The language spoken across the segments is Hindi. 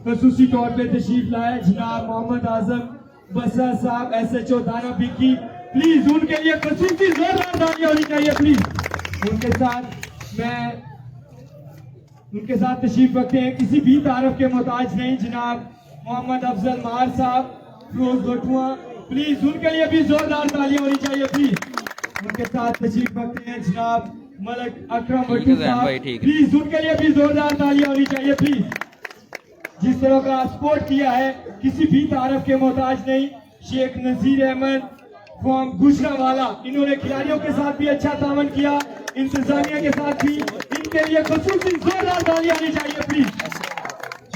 खसूसी तौर पे तशरीफ लाए जनाब मोहम्मद आजम बसरा साहब SHO थाना भिक्की। प्लीज उनके लिए खसूसी जोरदार तालियां होनी चाहिए प्लीज। उनके साथ तशरीफ रखते हैं किसी भी तारफ के मोहताज नहीं जनाब मोहम्मद अफजल मार साहब रोज गोटुआ। प्लीज उनके लिए भी जोरदार तालियां होनी चाहिए प्लीज। उनके साथ तशरीफ रखते हैं जनाब मलक अकरम भट्टू साहब। प्लीज उनके लिए भी जोरदार तालियां होनी चाहिए प्लीज। जिस तरह का सपोर्ट किया है किसी भी तारफ के मोहताज नहीं। शेख नजीर अहमद फ्रॉम गुजरावाला, इन्होंने खिलाड़ियों के साथ भी अच्छा तावन किया, इंतजामिया के साथ भी। इनके लिए खसूसी जोरदार तालियां होनी चाहिए प्लीज।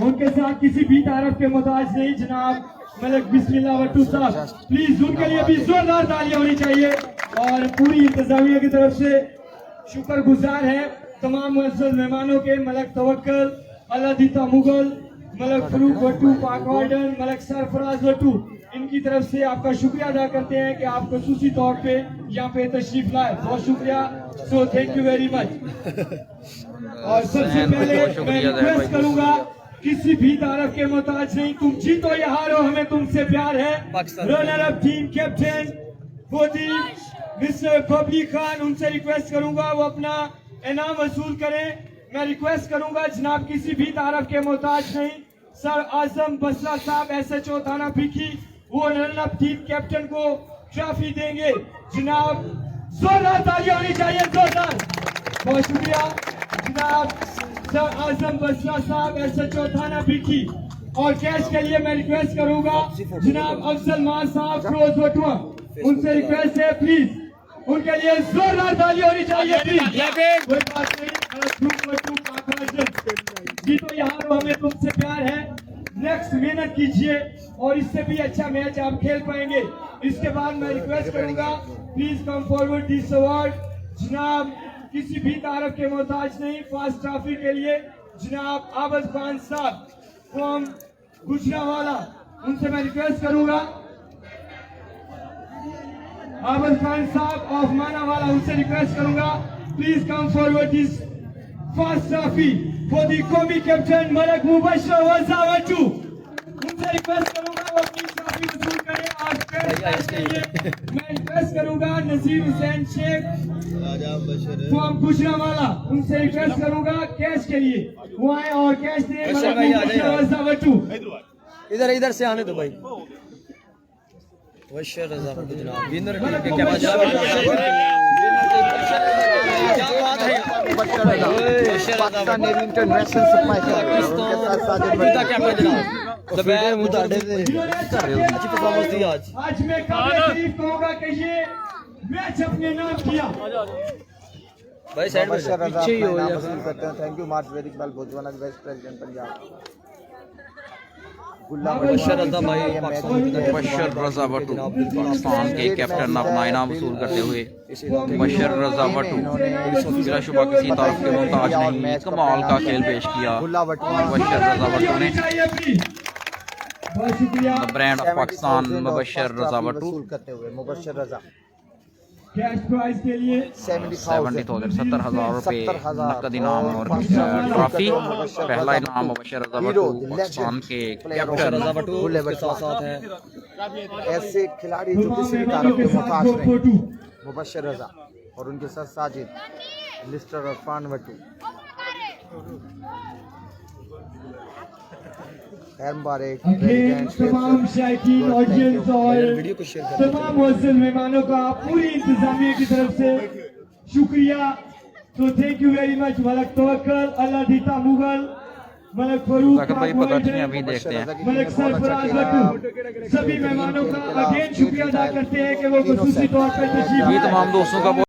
उनके साथ किसी भी तारफ के मोहताज नहीं जनाब मलक बिस्मिल्लाह भट्टू साहब। प्लीज उनके लिए भी जोरदार तालियां होनी चाहिए। और पूरी इंतजामिया की तरफ से शुक्रगुजार है तमाम मुअज़्ज़ज़ मेहमानों के, मलक तवक्कल, अलादीता मुगल, मलक फरूक भट्टू, पाक वार्डन, मलक सरफराज भट्टू, इनकी तरफ से आपका शुक्रिया अदा करते हैं कि आप खसूसी तौर पे यहाँ पे तशरीफ लाए। बहुत शुक्रिया, so thank you very much. और सबसे पहले मैं रिक्वेस्ट करूंगा किसी भी तारफ के मोहताज नहीं, तुम जीतो या हारो हमें तुमसे प्यार है। Runner up team captain Modi mister public Khan, उनसे रिक्वेस्ट करूंगा वो अपना इनाम वसूल करें। मैं रिक्वेस्ट करूंगा जनाब किसी भी तारफ के मोहताज नहीं, सर आजम बसरा साहब SHO थाना भिक्की, वो रनर अप टीम कैप्टन को ट्रॉफी देंगे। जनाब जोरदार तालियां होनी चाहिए, जोरदार। बहुत शुक्रिया जनाब सर आजम बसरा साहब SHO थाना भिक्की। और कैश के लिए मैं रिक्वेस्ट करूंगा जनाब अफजल मार साहब रोज वटुआ, उनसे रिक्वेस्ट है प्लीज उनके लिए जोरदार तालियां होनी चाहिए प्लीज। कोई बात नहीं, जी तो यहाँ हमें तुमसे प्यार है। नेक्स्ट मेहनत कीजिए और इससे भी अच्छा मैच आप खेल पाएंगे। इसके बाद मैं रिक्वेस्ट करूंगा please come forward this award जनाब किसी भी तारफ के मोहताज नहीं। फर्स्ट ट्रॉफी के लिए जनाब आबद खान साहब फ्रॉम गुजरावाला, उनसे मैं रिक्वेस्ट करूंगा आबद खान साहब ऑफ मानावाला, उनसे रिक्वेस्ट करूंगा please come forward this first trophy for the कौमी कैप्टन मलक मुबशर वजावटू। उनसे रिक्वेस्ट करूंगा वो अपनी ट्रॉफी वसूल करें। आज कैश के लिए मैं रिक्वेस्ट करूंगा नजीर हुसैन शेख फ्रॉम गुजरावाला, उनसे रिक्वेस्ट करूंगा कैश के लिए वो आए और कैश दें मलक मुबशर वजावटू। इधर इधर से आने दो भाई। बशर रजा भट्टू जनाब विनर टीम के पाकिस्तान इंटरनेशनल सप्लाई अच्छी परफॉर्मेंस दी आज। आज मैं काबिल कहूंगा कि ये मैच अपने नाम किया। भाई साइड में पीछे ही हो जाए। Thank you much very well भोजवाना वाइस प्रेसिडेंट पंजाब। बशर रजा भाई बशर रजा भट्टू पाकिस्तान के कैप्टन अपना इनाम वसूल करते हुए बशर रजा भट्टू बिला शुबा किसी तरफ के मोहताज नहीं, कमाल का खेल पेश किया बशर रजा भट्टू ने। ब्रांड ऑफ पाकिस्तान मुबशर रजा भट्टू करते हुए मुबशर रजा कैश प्राइज के लिए 70,000 70,000 रुपए नकद इनाम और ट्रॉफी। पहला इनाम मुबशर रजा भट्टू पाकिस्तान के कैप्टन रजा भट्टू के साथ है। ऐसे खिलाड़ी जो किसी भी तारफ के मोहताज नहीं, मुबशर रजा और उनके साथ साजिद लिस्टर अरफान भट्टू। तमाम शायकीन ऑडियंस और तमाम मुअज़्ज़ज़ मेहमानों का पूरी इंतजामिया की तरफ से शुक्रिया। तो thank you very much. Malak Tawakkal, Aladitta Mughal, Malak Farooq, भाई पता नहीं अभी देखते हैं मलक सरफराज भट्टू, सभी मेहमानों का अगेन शुक्रिया अदा करते हैं कि वो खसूसी तौर पर तशरीफ ये तमाम दोस्तों का